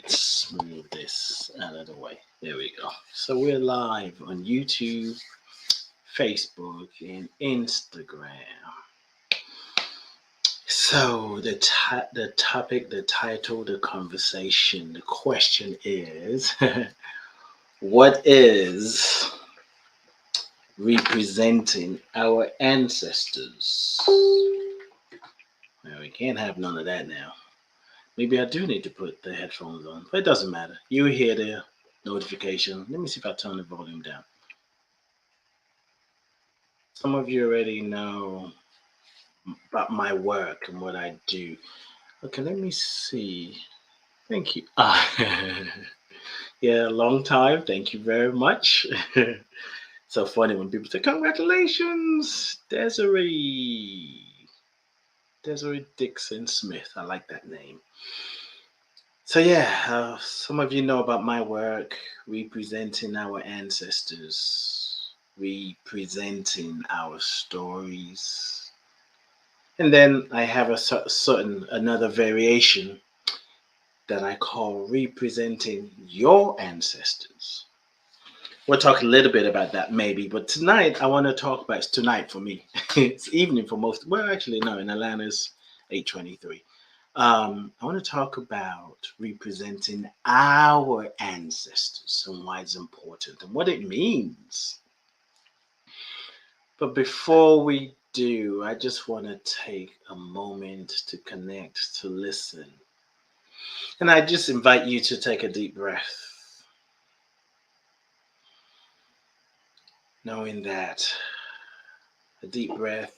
Let's move this out of the way. There we go. So we're live on YouTube, Facebook, and Instagram. So the topic, the title, the conversation, the question is, what is representing our ancestors? Well, we can't have none of that now. Maybe I do need to put the headphones on, but it doesn't matter. You hear the notification. Let me see if I turn the volume down. Some of you already know about my work and what I do. Okay, let me see. Thank you. Yeah, long time. Thank you very much. So funny when people say, "Congratulations, Desiree." Desiree Dixon Smith. I like that name. So, yeah, some of you know about my work representing our ancestors, representing our stories. And then I have a certain another variation that I call representing your ancestors. We'll talk a little bit about that maybe, but tonight I want to talk about it's tonight for me. It's evening for most. Well, actually, no, in Atlanta's 8:23. I want to talk about representing our ancestors and why it's important and what it means. But before we do, I just want to take a moment to connect, to listen. And I just invite you to take a deep breath, knowing that a deep breath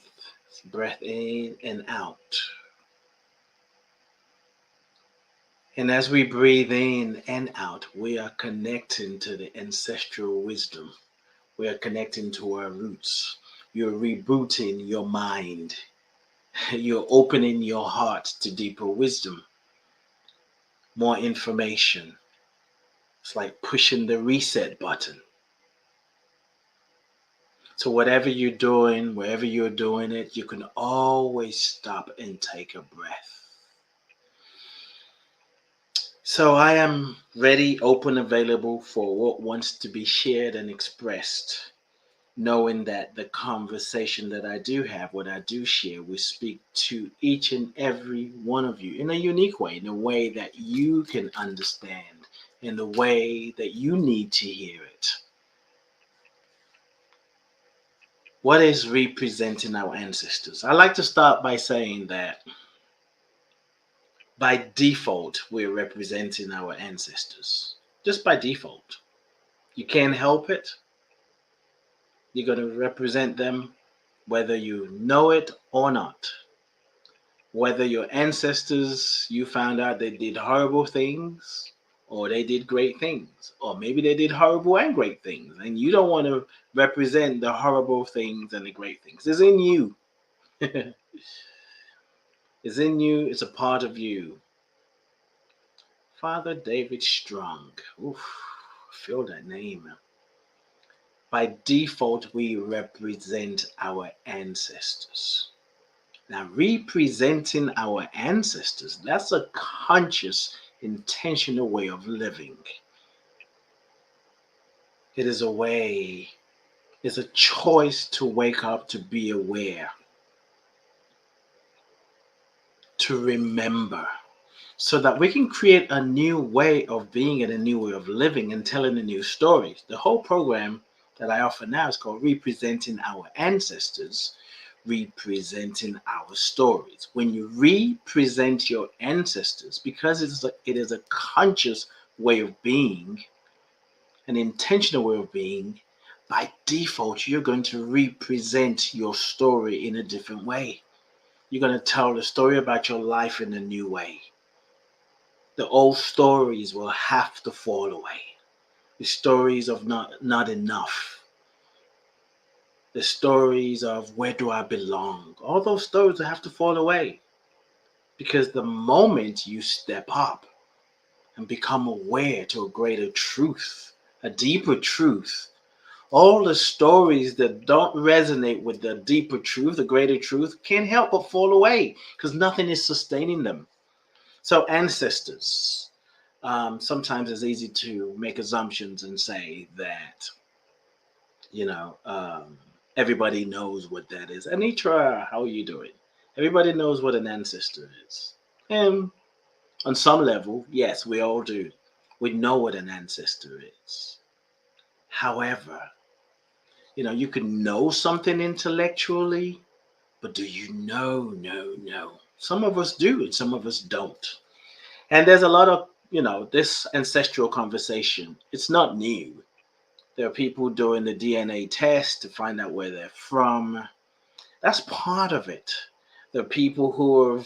in and out. And as we breathe in and out, we are connecting to the ancestral wisdom. We are connecting to our roots. You're rebooting your mind. You're opening your heart to deeper wisdom, more information. It's like pushing the reset button. So, whatever you're doing, wherever you're doing it, you can always stop and take a breath. So, I am ready, open, available for what wants to be shared and expressed, knowing that the conversation that I do have, what I do share, will speak to each and every one of you in a unique way, in a way that you can understand, in the way that you need to hear it. What is representing our ancestors? I like to start by saying that by default, we're representing our ancestors. Just by default. You can't help it. You're going to represent them whether you know it or not. Whether your ancestors, you found out they did horrible things or they did great things, or maybe they did horrible and great things, and you don't want to represent the horrible things and the great things. It's in you. It's in you, it's a part of you. Father David Strong. Oof, feel that name. By default, we represent our ancestors. Now, representing our ancestors, that's a conscious, intentional way of living. It is a way, it's a choice to wake up, to be aware, to remember, so that we can create a new way of being and a new way of living and telling a new story. The whole program that I offer now is called Representing Our Ancestors, representing our stories. When you represent your ancestors, because it is a conscious way of being, an intentional way of being, by default, you're going to represent your story in a different way. You're going to tell the story about your life in a new way. The old stories will have to fall away. The stories of not enough. The stories of where do I belong. All those stories will have to fall away. Because the moment you step up and become aware to a greater truth, a deeper truth, all the stories that don't resonate with the deeper truth, the greater truth, can't help but fall away because nothing is sustaining them. So, ancestors, Sometimes it's easy to make assumptions and say that, you know, everybody knows what that is. Anitra, how are you doing? Everybody knows what an ancestor is. And on some level, yes, we all do. We know what an ancestor is. However, you can know something intellectually, but do you know? No, no. Some of us do, and some of us don't. And there's a lot of, this ancestral conversation. It's not new. There are people doing the DNA test to find out where they're from. That's part of it. There are people who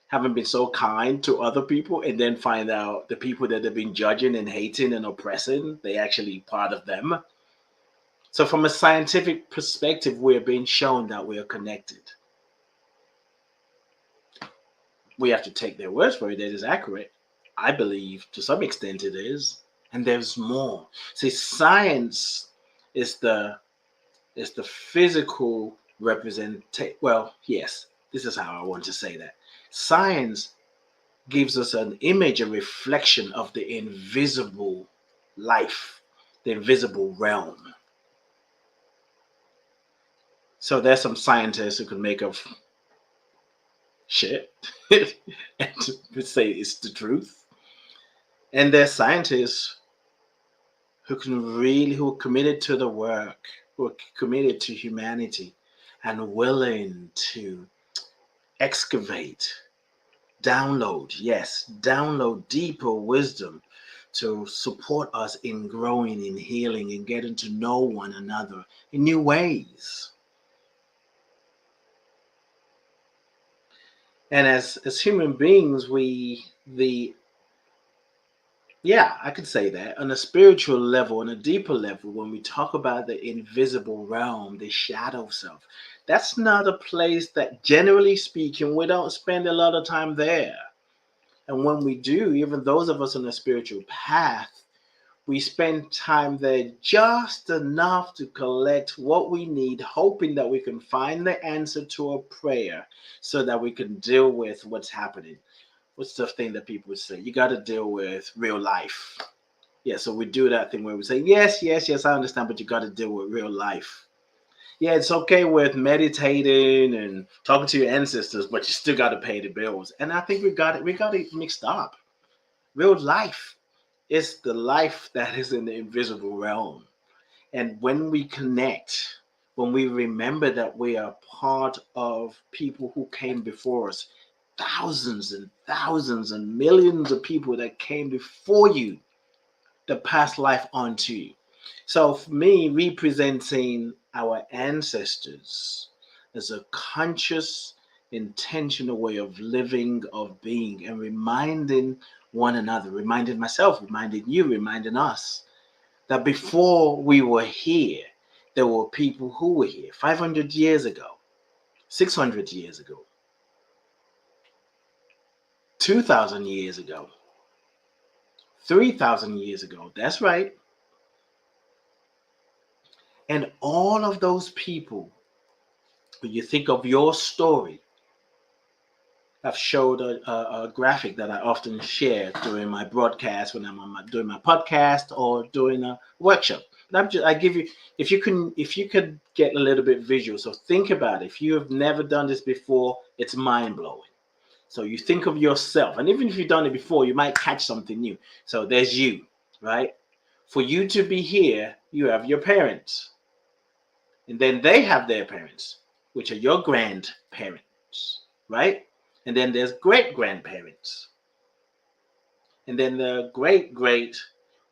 haven't been so kind to other people and then find out the people that they've been judging and hating and oppressing, they actually part of them. So from a scientific perspective, we're being shown that we are connected. We have to take their words for it. That is accurate. I believe to some extent it is. And there's more. See, science is the physical representation. Well, yes, this is how I want to say that. Science gives us an image, a reflection of the invisible life, the invisible realm. So there's some scientists who can make up shit and to say it's the truth. And there's scientists who are committed to the work, who are committed to humanity and willing to excavate, download deeper wisdom to support us in growing, in healing, and getting to know one another in new ways. And as human beings, I could say that on a spiritual level, on a deeper level, when we talk about the invisible realm, the shadow self, that's not a place that, generally speaking, we don't spend a lot of time there. And when we do, even those of us on a spiritual path, we spend time there just enough to collect what we need, hoping that we can find the answer to a prayer so that we can deal with what's happening. What's the thing that people would say? You got to deal with real life. Yeah, so we do that thing where we say, yes, yes, yes, I understand, but you got to deal with real life. Yeah, it's okay with meditating and talking to your ancestors, but you still got to pay the bills. And I think we got it mixed up. Real life is the life that is in the invisible realm. And when we connect, when we remember that we are part of people who came before us, thousands and thousands and millions of people that came before you, that passed life on to you. So for me, representing our ancestors is a conscious, intentional way of living, of being, and reminding one another, reminding myself, reminding you, reminding us that before we were here, there were people who were here 500 years ago, 600 years ago, 2,000 years ago, 3,000 years ago. That's right. And all of those people, when you think of your story, I've showed a graphic that I often share during my broadcast when I'm doing my podcast or doing a workshop. I give you, if you could get a little bit visual. So think about it. If you have never done this before, it's mind blowing. So you think of yourself, and even if you've done it before, you might catch something new. So there's you, right? For you to be here, you have your parents, and then they have their parents, which are your grandparents, right? And then there's great grandparents. And then the great, great,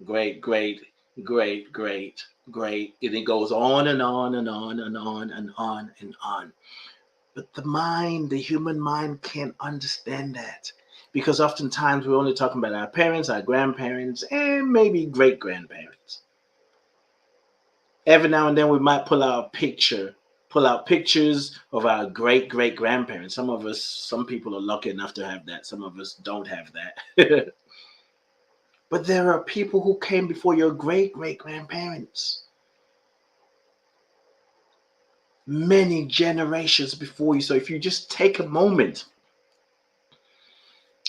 great, great, great, great, great. And it goes on and on and on and on and on and on. But the mind, the human mind can't understand that. Because oftentimes we're only talking about our parents, our grandparents, and maybe great grandparents. Every now and then we might pull out pictures of our great great grandparents. Some people are lucky enough to have that. Some of us don't have that. But there are people who came before your great great grandparents, many generations before you. So if you just take a moment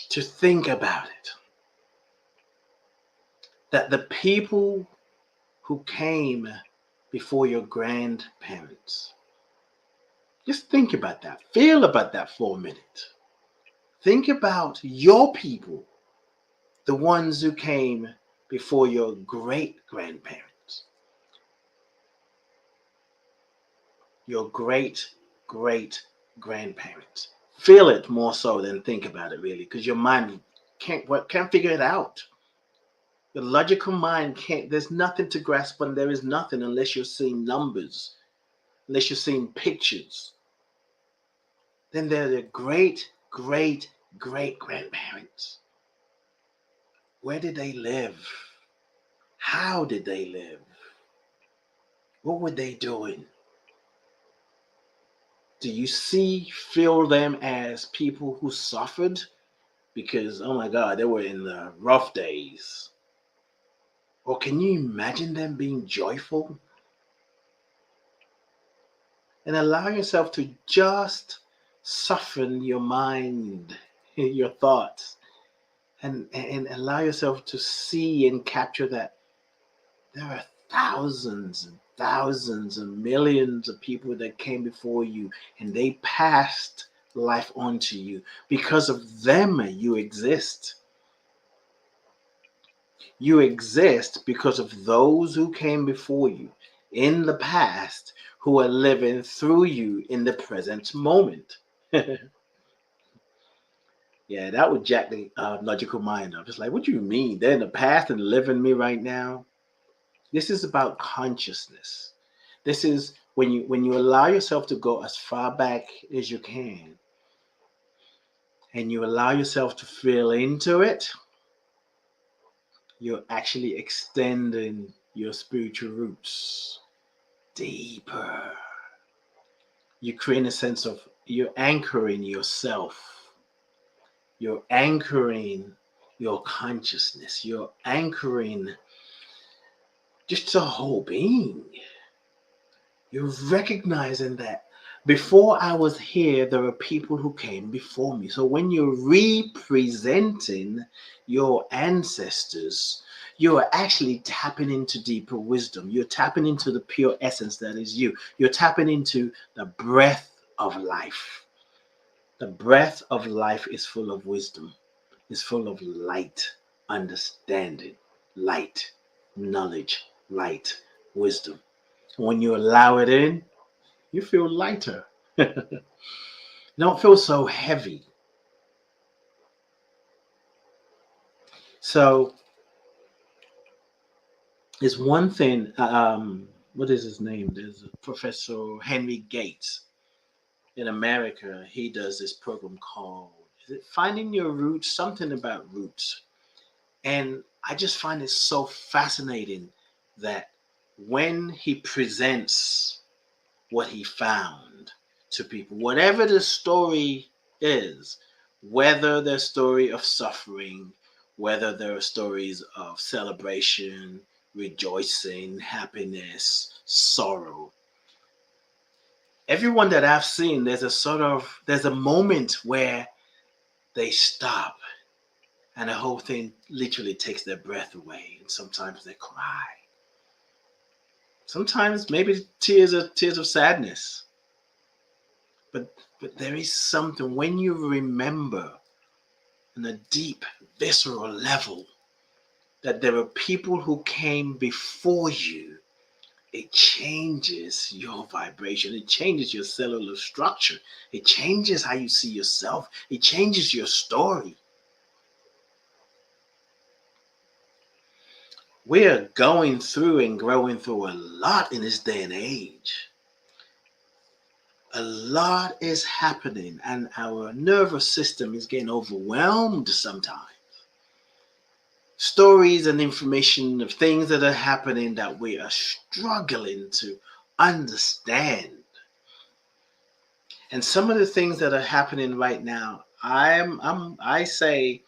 to think about it, that the people who came before your grandparents, just think about that. Feel about that for a minute. Think about your people, the ones who came before your great grandparents, your great great grandparents. Feel it more so than think about it, really, because your mind can't figure it out. The logical mind can't. There's nothing to grasp, and there is nothing unless you're seeing numbers, unless you're seeing pictures. Then they're the great great great grandparents. Where did they live? How did they live? What were they doing? Do you feel them as people who suffered? Because, oh my God, they were in the rough days. Or can you imagine them being joyful? And allow yourself to just soften your mind, your thoughts, and allow yourself to see and capture that there are thousands and thousands and millions of people that came before you, and they passed life on to you. Because of them, you exist. You exist because of those who came before you in the past, who are living through you in the present moment. Yeah, that would jack the logical mind up. It's like, what do you mean? They're in the past and living me right now? This is about consciousness. This is when you allow yourself to go as far back as you can, and you allow yourself to feel into it, you're actually extending your spiritual roots deeper. You create a sense of, you're anchoring yourself. You're anchoring your consciousness. You're anchoring just the whole being. You're recognizing that before I was here, there are people who came before me. So when you're representing your ancestors, you are actually tapping into deeper wisdom. You're tapping into the pure essence that is you. You're tapping into the breath of life. The breath of life is full of wisdom, is full of light, understanding, light, knowledge, light, wisdom. When you allow it in, you feel lighter. You don't feel so heavy. So it's one thing. What is his name? There's Professor Henry Gates in America. He does this program called, is it Finding Your Roots? Something about roots. And I just find it so fascinating that when he presents what he found to people, whatever the story is, whether they're story of suffering, whether there are stories of celebration, rejoicing, happiness, sorrow, everyone that I've seen, there's a moment where they stop and the whole thing literally takes their breath away, and sometimes they cry. Sometimes maybe tears of sadness. But there is something when you remember on a deep, visceral level that there are people who came before you. It changes your vibration. It changes your cellular structure. It changes how you see yourself. It changes your story. We're going through and growing through a lot in this day and age. A lot is happening, and our nervous system is getting overwhelmed sometimes. Stories and information of things that are happening that we are struggling to understand. And some of the things that are happening right now, I say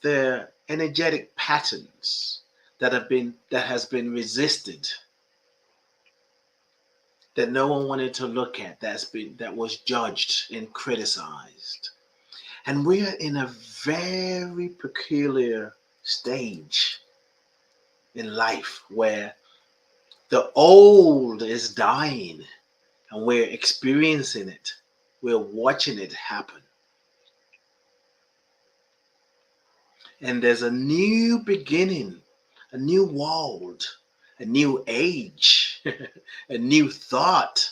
the energetic patterns that has been resisted, that no one wanted to look at, that was judged and criticized. And we are in a very peculiar stage in life where the old is dying and we're experiencing it. We're watching it happen. And there's a new beginning, a new world, a new age, a new thought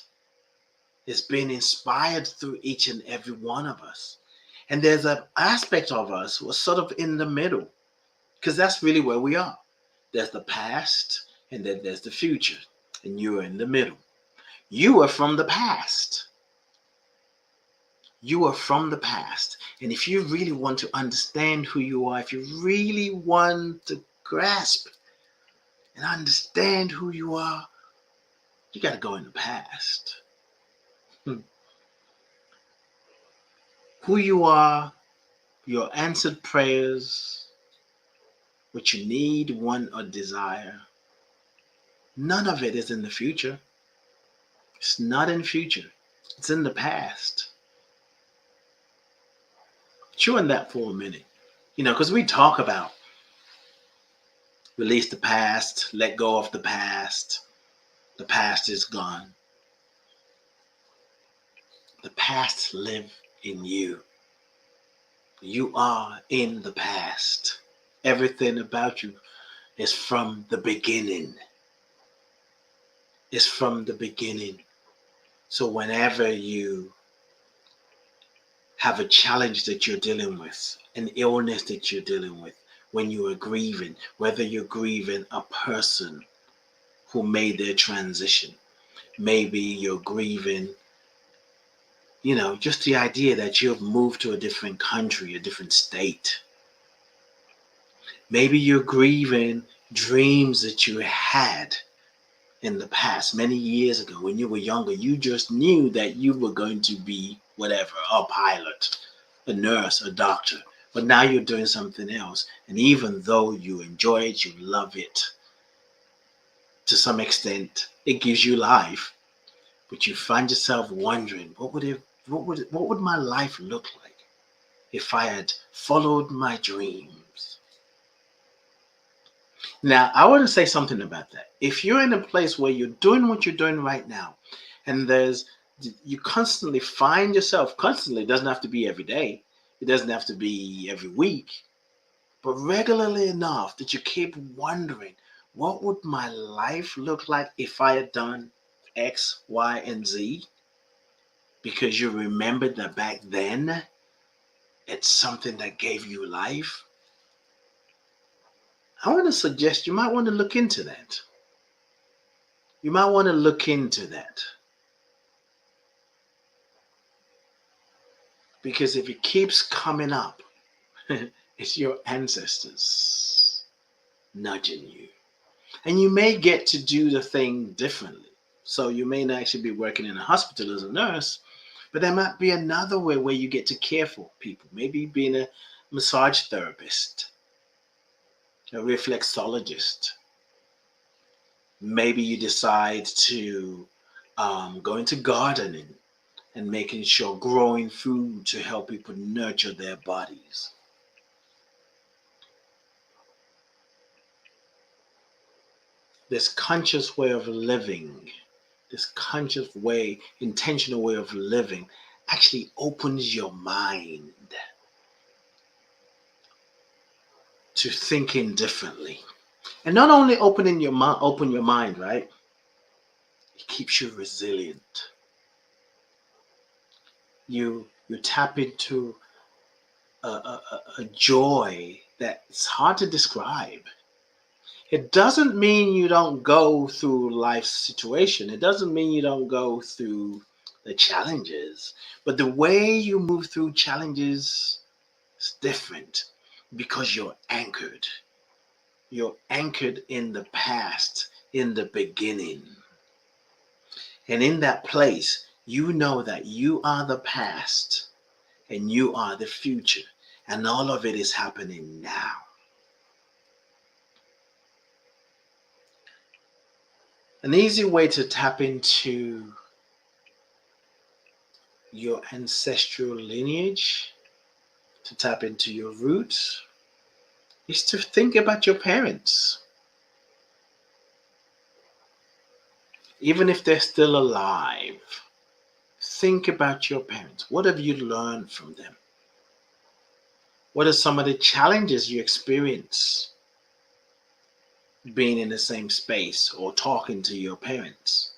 is being inspired through each and every one of us. And there's an aspect of us who are sort of in the middle, because that's really where we are. There's the past, and then there's the future, and you're in the middle. You are from the past. You are from the past. And if you really want to understand who you are, if you really want to grasp and understand who you are, you got to go in the past. Who you are, your answered prayers, what you need, want, or desire, none of it is in the future. It's not in the future. It's in the past. Chew on that for a minute. Because we talk about release the past, let go of the past. The past is gone. The past lives in you. You are in the past. Everything about you is from the beginning. It's from the beginning. So whenever you have a challenge that you're dealing with, an illness that you're dealing with, when you are grieving, whether you're grieving a person who made their transition, maybe you're grieving, just the idea that you've moved to a different country, a different state. Maybe you're grieving dreams that you had in the past, many years ago when you were younger. You just knew that you were going to be whatever, a pilot, a nurse, a doctor. But now you're doing something else. And even though you enjoy it, you love it, to some extent, it gives you life. But you find yourself wondering, what would my life look like if I had followed my dreams? Now, I want to say something about that. If you're in a place where you're doing what you're doing right now, and you constantly find yourself, it doesn't have to be every day, it doesn't have to be every week, but regularly enough that you keep wondering, what would my life look like if I had done X, Y, and Z? Because you remembered that back then it's something that gave you life. I want to suggest you might want to look into that. You might want to look into that. Because if it keeps coming up, it's your ancestors nudging you. And you may get to do the thing differently. So you may not actually be working in a hospital as a nurse, but there might be another way where you get to care for people. Maybe being a massage therapist, a reflexologist. Maybe you decide to go into gardening and making sure growing food to help people nurture their bodies. This conscious way of living, this conscious way, intentional way of living actually opens your mind to thinking differently. And not only open your mind, right? It keeps you resilient. You tap into a joy that's hard to describe. It doesn't mean you don't go through life's situation. It doesn't mean you don't go through the challenges. But the way you move through challenges is different because you're anchored. You're anchored in the past, in the beginning. And in that place, you know that you are the past and you are the future. And all of it is happening now. An easy way to tap into your ancestral lineage, to tap into your roots, is to think about your parents. even if they're still alive, think about your parents. What have you learned from them? What are some of the challenges you experience being in the same space or talking to your parents?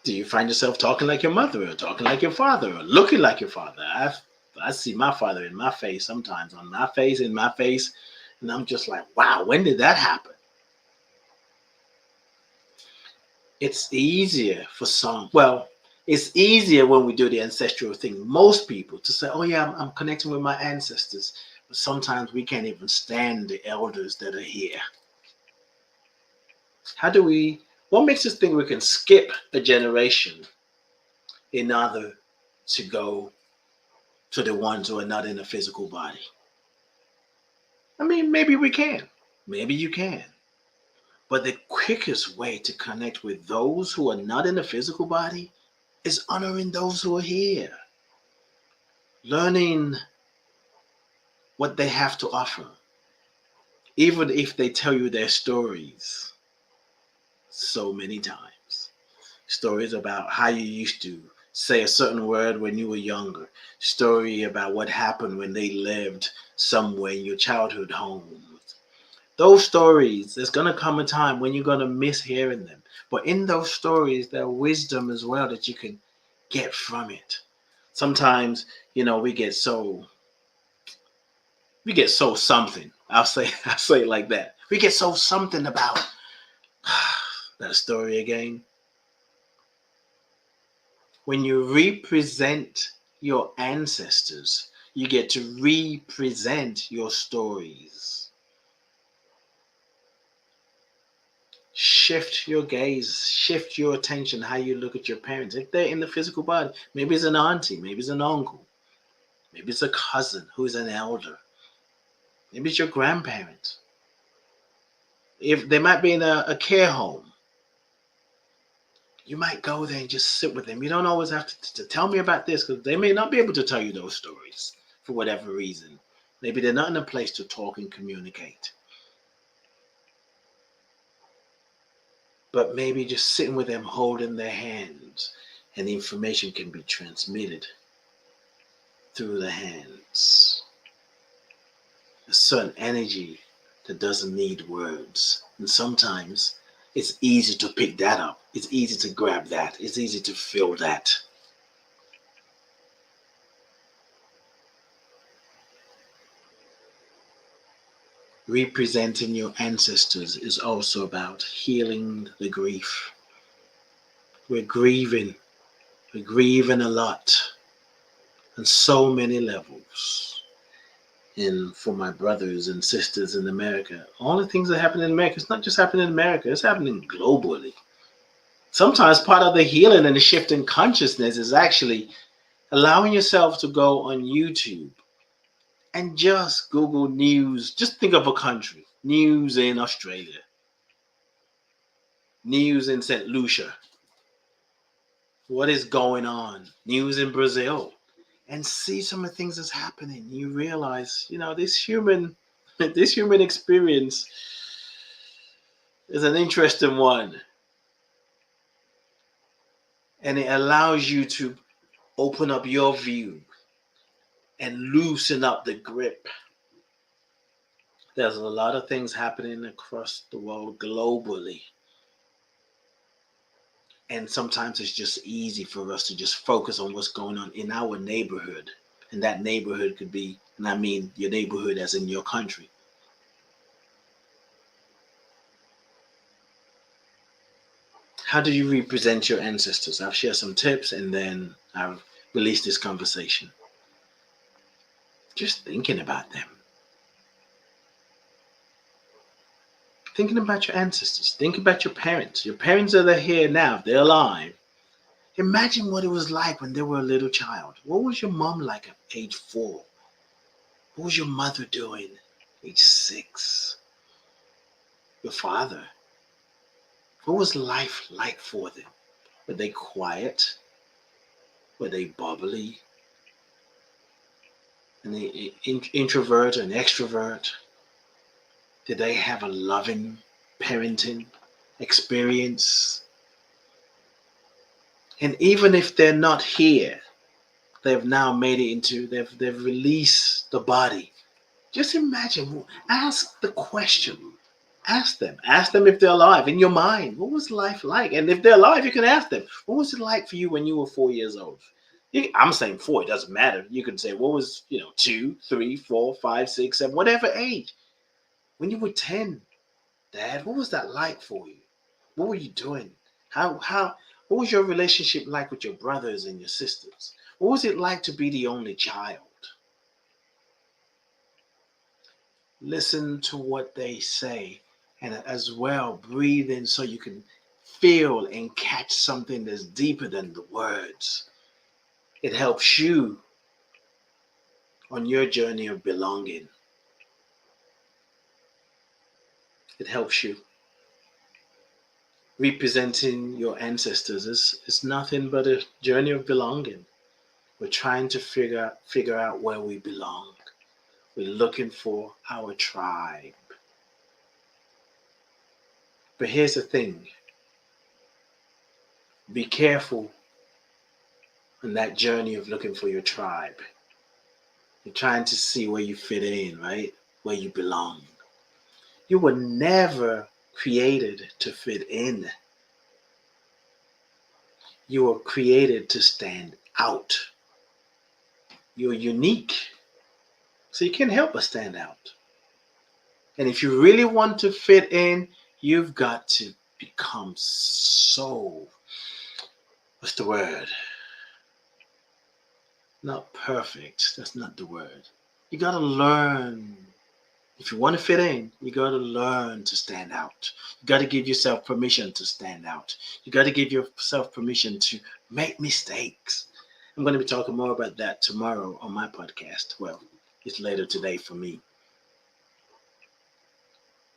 Do you find yourself talking like your mother or talking like your father or looking like your father? I see my father in my face sometimes, on my face, in my face, and I'm just like, wow, when did that happen? It's easier for some. Well, it's easier when we do the ancestral thing. Most people to say, oh yeah, I'm connecting with my ancestors. But sometimes we can't even stand the elders that are here. What makes us think we can skip a generation in order to go to the ones who are not in a physical body? I mean, maybe we can. Maybe you can. But the quickest way to connect with those who are not in the physical body is honoring those who are here, learning what they have to offer, even if they tell you their stories so many times. Stories about how you used to say a certain word when you were younger, story about what happened when they lived somewhere in your childhood home. Those stories, there's going to come a time when you're going to miss hearing them. But in those stories, there's wisdom as well that you can get from it. Sometimes, we get so something. I'll say it like that. We get so something about that story again. When you represent your ancestors, you get to represent your stories. Shift your gaze, shift your attention, how you look at your parents. If they're in the physical body, maybe it's an auntie, maybe it's an uncle, maybe it's a cousin who's an elder, maybe it's your grandparents. If they might be in a care home, you might go there and just sit with them. You don't always have to tell me about this, because they may not be able to tell you those stories for whatever reason. Maybe they're not in a place to talk and communicate. But maybe just sitting with them, holding their hands, and the information can be transmitted through the hands. A certain energy that doesn't need words. And sometimes it's easy to pick that up. It's easy to grab that. It's easy to feel that. Representing your ancestors is also about healing the grief. We're grieving. We're grieving a lot on so many levels. And for my brothers and sisters in America, all the things that happen in America, it's not just happening in America, it's happening globally. Sometimes part of the healing and the shift in consciousness is actually allowing yourself to go on YouTube and just Google news. Just think of a country. News in Australia. News in St. Lucia. What is going on? News in Brazil. And see some of the things that's happening. You realize, this human experience is an interesting one. And it allows you to open up your view and loosen up the grip. There's a lot of things happening across the world globally. And sometimes it's just easy for us to just focus on what's going on in our neighborhood. And that neighborhood could be, and I mean your neighborhood as in your country. How do you represent your ancestors? I've shared some tips and then I've released this conversation. Just thinking about them. Thinking about your ancestors. Think about your parents. Your parents are here now. They're alive. Imagine what it was like when they were a little child. What was your mom like at age 4? What was your mother doing at age 6? Your father? What was life like for them? Were they quiet? Were they bubbly? An introvert, an extrovert? Did they have a loving parenting experience. And even if they're not here, they've now made it into, they've released the body. Just imagine, ask the question. Ask them if they're alive in your mind. What was life like? And if they're alive, you can ask them, what was it like for you when you were 4 years old? I'm saying 4, it doesn't matter. You can say, what was, 2, 3, 4, 5, 6, 7, whatever age. When you were 10, Dad, what was that like for you? What were you doing? What was your relationship like with your brothers and your sisters? What was it like to be the only child? Listen to what they say, and as well breathe in so you can feel and catch something that's deeper than the words. It helps you on your journey of belonging. It helps you. Representing your ancestors is nothing but a journey of belonging. We're trying to figure out where we belong. We're looking for our tribe. But here's the thing. Be careful on that journey of looking for your tribe. You're trying to see where you fit in, right? Where you belong. You were never created to fit in. You were created to stand out. You're unique, so you can't help but stand out. And if you really want to fit in, you've got to become so, what's the word? Not perfect. That's not the word. You got to learn. If you want to fit in, you got to learn to stand out. You got to give yourself permission to stand out. You got to give yourself permission to make mistakes. I'm going to be talking more about that tomorrow on my podcast. Well, it's later today for me.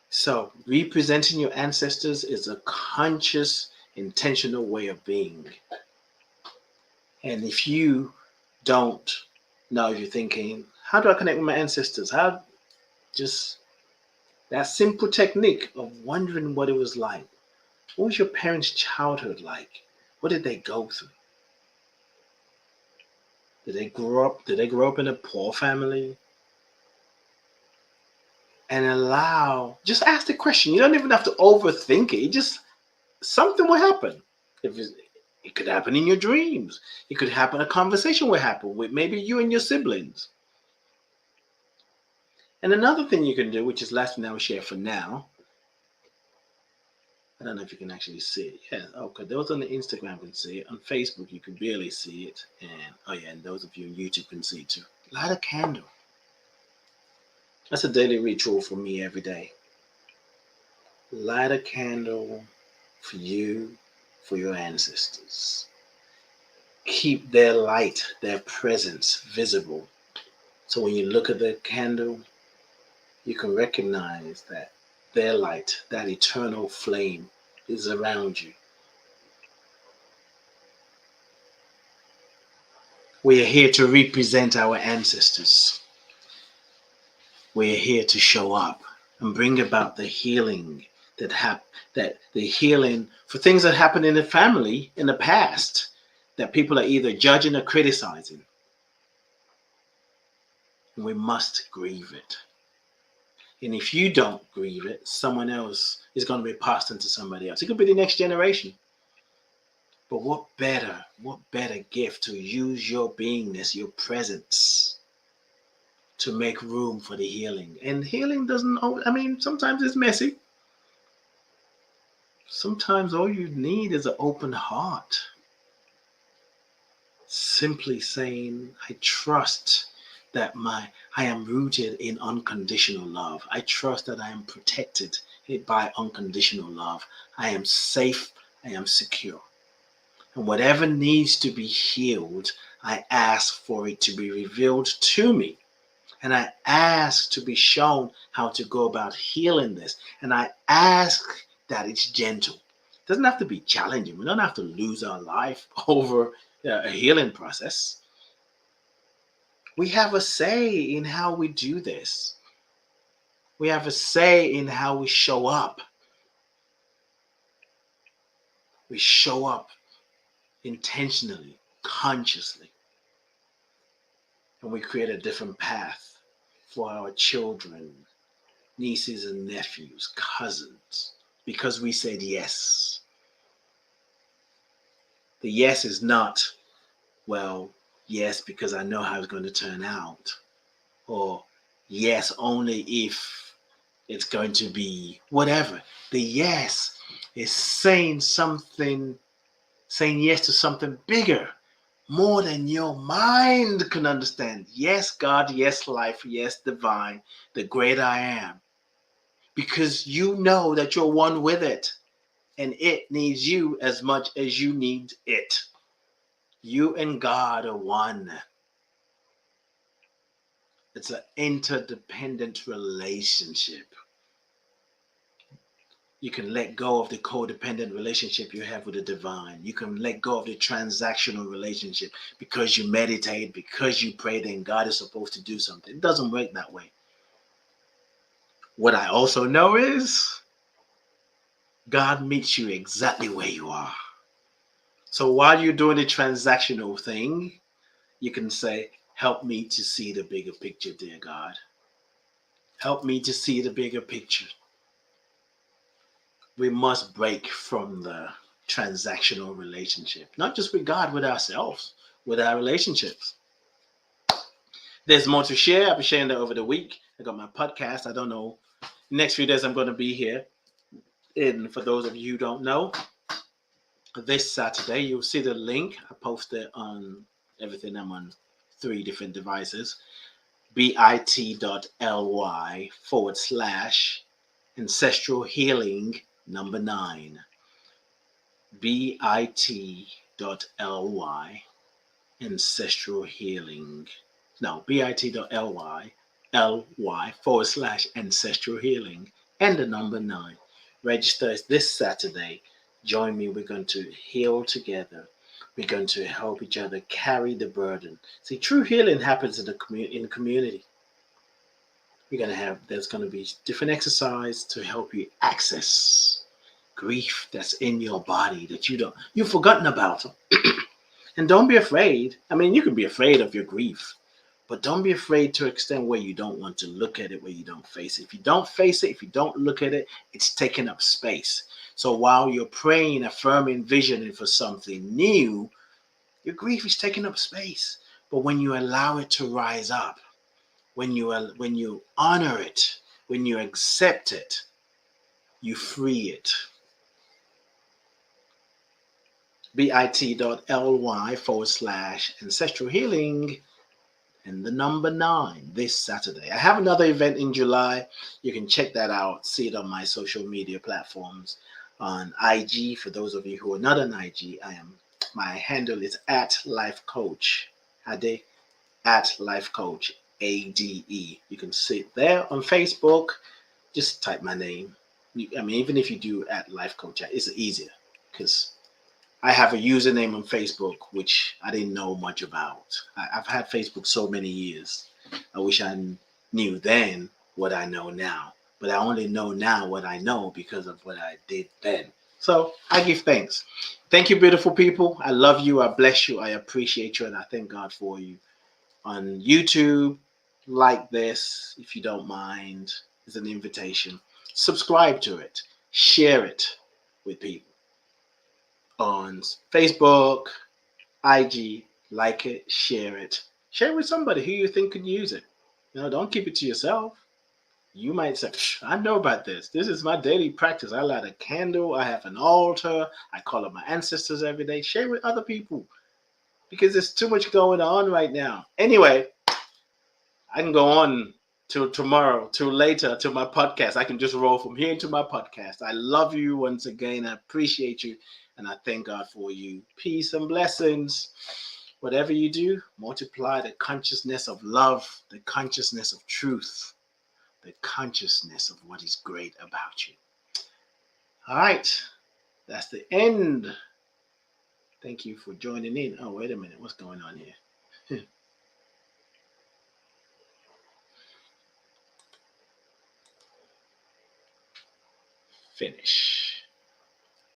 So, representing your ancestors is a conscious, intentional way of being. And if you don't know, if you're thinking, how do I connect with my ancestors? Just that simple technique of wondering what it was like. What was your parents' childhood like? What did they go through? Did they grow up in a poor family? And just ask the question. You don't even have to overthink it. Something will happen. It could happen in your dreams. It could happen, a conversation will happen with maybe you and your siblings. And another thing you can do, which is last thing I will share for now, I don't know if you can actually see it. Yeah, okay. Those on the Instagram can see it. On Facebook, you can barely see it. And those of you on YouTube can see it too. Light a candle. That's a daily ritual for me every day. Light a candle for you, for your ancestors. Keep their light, their presence visible. So when you look at the candle, you can recognize that their light, that eternal flame, is around you. We are here to represent our ancestors. We are here to show up and bring about the healing that the healing for things that happened in the family in the past that people are either judging or criticizing. And we must grieve it. And if you don't grieve it, someone else is going to be passed into somebody else. It could be the next generation. But what better gift to use your beingness, your presence, to make room for the healing. And healing sometimes it's messy. Sometimes all you need is an open heart. Simply saying, I trust that I am rooted in unconditional love. I trust that I am protected by unconditional love. I am safe. I am secure. And whatever needs to be healed, I ask for it to be revealed to me. And I ask to be shown how to go about healing this. And I ask that it's gentle. It doesn't have to be challenging. We don't have to lose our life over a healing process. We have a say in how we do this. We have a say in how we show up. We show up intentionally, consciously, and we create a different path for our children, nieces and nephews, cousins, because we said yes. The yes is not, well, yes, because I know how it's going to turn out, or yes, only if it's going to be whatever. The yes is saying something, saying yes to something bigger, more than your mind can understand. Yes, God, yes, life, yes, divine, the great I am. Because you know that you're one with it, and it needs you as much as you need it. You and God are one. It's an interdependent relationship. You can let go of the codependent relationship you have with the divine. You can let go of the transactional relationship because you meditate, because you pray, then God is supposed to do something. It doesn't work that way. What I also know is God meets you exactly where you are. So while you're doing the transactional thing, you can say, help me to see the bigger picture, dear God. Help me to see the bigger picture. We must break from the transactional relationship, not just with God, with ourselves, with our relationships. There's more to share. I'll be sharing that over the week. I got my podcast. I don't know. Next few days, I'm going to be here. And for those of you who don't know, this Saturday, you'll see the link. I posted on everything. I'm on 3 different devices. bit.ly/ancestral healing number 9. bit.ly ancestral healing. No, bit.ly/ancestral healing and the number 9. Register this Saturday. Join me. We're going to heal together. We're going to help each other carry the burden. See, true healing happens in the community. There's going to be different exercise to help you access grief that's in your body that you've forgotten about. And don't be afraid. I mean, you can be afraid of your grief, but don't be afraid to extend where you don't want to look at it, where you don't face it. If you don't face it, if you don't look at it, it's taking up space. So while you're praying, affirming, visioning for something new, your grief is taking up space. But when you allow it to rise up, when you honor it, when you accept it, you free it. bit.ly/ancestral healing and the number 9 this Saturday. I have another event in July. You can check that out. See it on my social media platforms. On IG, for those of you who are not on IG, my handle is @lifecoach Ade, @lifecoach ADE. You can see it there on Facebook. Just type my name. Even if you do @lifecoach, it's easier because I have a username on Facebook which I didn't know much about. I've had Facebook so many years. I wish I knew then what I know now. But I only know now what I know because of what I did then. So I give thanks. Thank you, beautiful people. I love you. I bless you. I appreciate you. And I thank God for you. On YouTube, like this if you don't mind. It's an invitation. Subscribe to it. Share it with people. On Facebook, IG, like it, share it. Share it with somebody who you think could use it. Don't keep it to yourself. You might say, I know about this. This is my daily practice. I light a candle. I have an altar. I call up my ancestors every day. Share with other people because there's too much going on right now. Anyway, I can go on till tomorrow, till later, till my podcast. I can just roll from here into my podcast. I love you once again. I appreciate you. And I thank God for you. Peace and blessings. Whatever you do, multiply the consciousness of love, the consciousness of truth, the consciousness of what is great about you. All right. That's the end. Thank you for joining in. Oh, wait a minute. What's going on here? Finish.